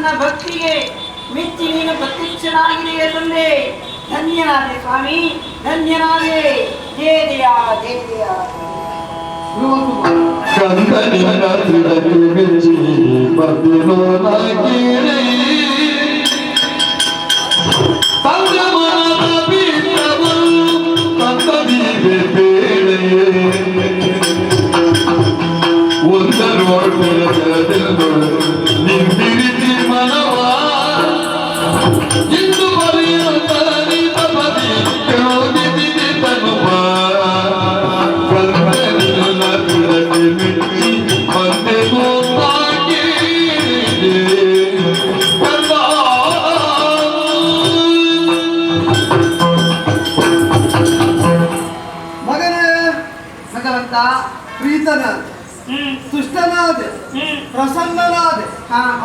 ನನ್ನ ಭಕ್ತಿಗೆ ಮೆಚ್ಚಿ ನೀನು ಪ್ರತ್ಯಕ್ಷನಾಗಿದೆಯೇ ತಂದೆ. ಧನ್ಯನಾದೆ ಸ್ವಾಮಿ, ಧನ್ಯನಾದೆ. ಜಯ ಜಯ ಜಯ ಜಯ. ನಿಂತಿರಿಸಿ ಮನವಾ ಇಂದು ಬರೆಯುತ್ತಾರೆ ತಪದಿ ಯೋಗಿಸಿದೆ ತನುವ ಕಲ್ಪನೆಲ್ಲ ಬಿಡದೆ ಮಿಟ್ಟಿ ಮತ್ತೆ ಹೋಗಿ ಮಗನೇ ಭಗವಂತ ಪ್ರೀತನಾದ ತುಷ್ಟನಾದೆ ಪ್ರಸನ್ನನಾದೆ.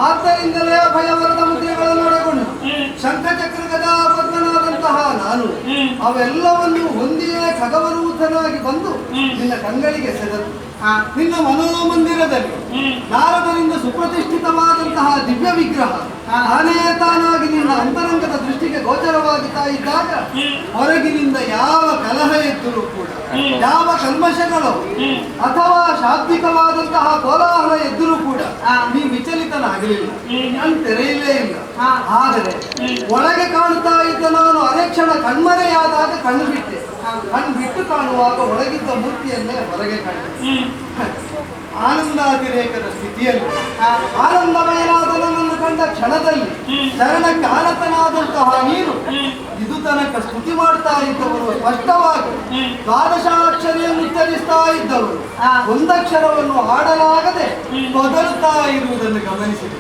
ಆದ್ದರಿಂದಲೇ ಭಯವರದ ಮುದ್ರೆಗಳನ್ನು ಒಳಗೊಂಡು ಶಂಖಚಕ್ರ ಗದಾ ಪದ್ಮನಾದಂತಹ ನಾನು ಅವೆಲ್ಲವನ್ನು ಹೊಂದಿಯೇ ಖಗವರೂಥನಾಗಿ ಬಂದು ನಿನ್ನ ಕಂಗಳಿಗೆ ಸೆಳೆದು ನಿನ್ನ ಮನೋಮಂದಿರದಲ್ಲಿ ನಾರದರಿಂದ ಸುಪ್ರತಿಷ್ಠಿತವಾದಂತಹ ದಿವ್ಯ ವಿಗ್ರಹ ತಾನೇ ತಾನಾಗಿ ನಿನ್ನ ಅಂತರಂಗದ ದೃಷ್ಟಿಗೆ ಗೋಚರವಾಗುತ್ತಾ ಇದ್ದಾಗ ಹೊರಗಿನಿಂದ ಯಾವ ಕಲಹ ಎದ್ದರೂ ಕೂಡ, ಯಾವ ಕಲ್ಮಶಗಳು ಅಥವಾ ಶಾಬ್ದಿಕವಾದಂತಹ ಕೋಲಾಹಲ ಎದ್ದರೂ ಕೂಡ ನೀ ವಿಚಲಿತನಾಗಲಿಲ್ಲ, ನಾನು ತೆರೆಯಲೇ ಇಲ್ಲ. ಆದರೆ ಒಳಗೆ ಕಾಣುತ್ತಾ ಇದ್ದ ನಾನು ಅರೆಕ್ಷಣ ಕಣ್ಮರೆಯಾದಾಗ ಕಣ್ಣು ಬಿಟ್ಟೆ. ಕಣ್ಣು ಬಿಟ್ಟು ಕಾಣುವಾಗ ಒಳಗಿದ್ದ ಮೂರ್ತಿಯನ್ನೇ ಹೊರಗೆ ಕಂಡೆ. ಆನಂದಾತಿರೇಕದ ಸ್ಥಿತಿಯಲ್ಲಿ ಆನಂದಮಯನಾದ ನನ್ನನ್ನು ಕಂಡ ಕ್ಷಣದಲ್ಲಿ ಶರಣ ಕಾಣತನಾದಂತಹ ನೀನು ಇದು ತನಕ ಸ್ತುತಿ ಮಾಡ್ತಾ ಇದ್ದವರು ಸ್ಪಷ್ಟವಾಗಿ ದ್ವಾದಶಾಕ್ಷರಿಯನ್ನು ಉಚ್ಚರಿಸ್ತಾ ಇದ್ದವರು ಒಂದಕ್ಷರವನ್ನು ಹಾಡಲಾಗದೆ ತೊದಲುತ್ತಾ ಇರುವುದನ್ನು ಗಮನಿಸಿದೆ.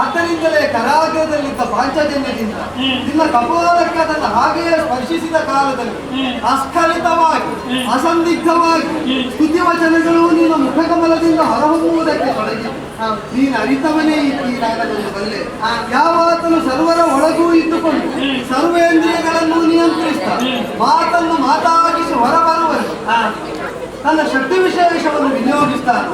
ಆದ್ದರಿಂದಲೇ ಕರಾಗ್ರದಲ್ಲಿದ್ದ ಪಾಂಚಜನ್ಯದಿಂದ ನಿನ್ನ ಕಪೋಲಕ್ಕೆ ಅದನ್ನು ಹಾಗೆಯೇ ಸ್ಪರ್ಶಿಸಿದ ಕಾಲದಲ್ಲಿ ಅಸ್ಖಲಿತವಾಗಿ ಅಸಂದಿಗ್ಧವಾಗಿ ಸ್ತುತಿ ವಚನಗಳು ನಿನ್ನ ಮುಖಕಮಲದಿಂದ ಹೊರಹೊಮ್ಮುವುದಕ್ಕೆ ತೊಡಗಿದೆ. ನೀನು ಅರಿತವನೇ ಇದ್ದೀರಾಗದನ್ನು ಬಲ್ಲೆ. ಯಾವಾತನು ಸರ್ವರ ಒಳಗೂ ಇದ್ದುಕೊಂಡು ಸರ್ವೇಂದ್ರಿಯಗಳನ್ನು ನಿಯಂತ್ರಿಸ್ತಾ ಮಾತನ್ನು ಮಾತಾಗಿಸಿ ಹೊರಬರುವನು ತನ್ನ ಶಕ್ತಿ ವಿಶೇಷವನ್ನು ವಿನಿಯೋಗಿಸ್ತಾನೆ.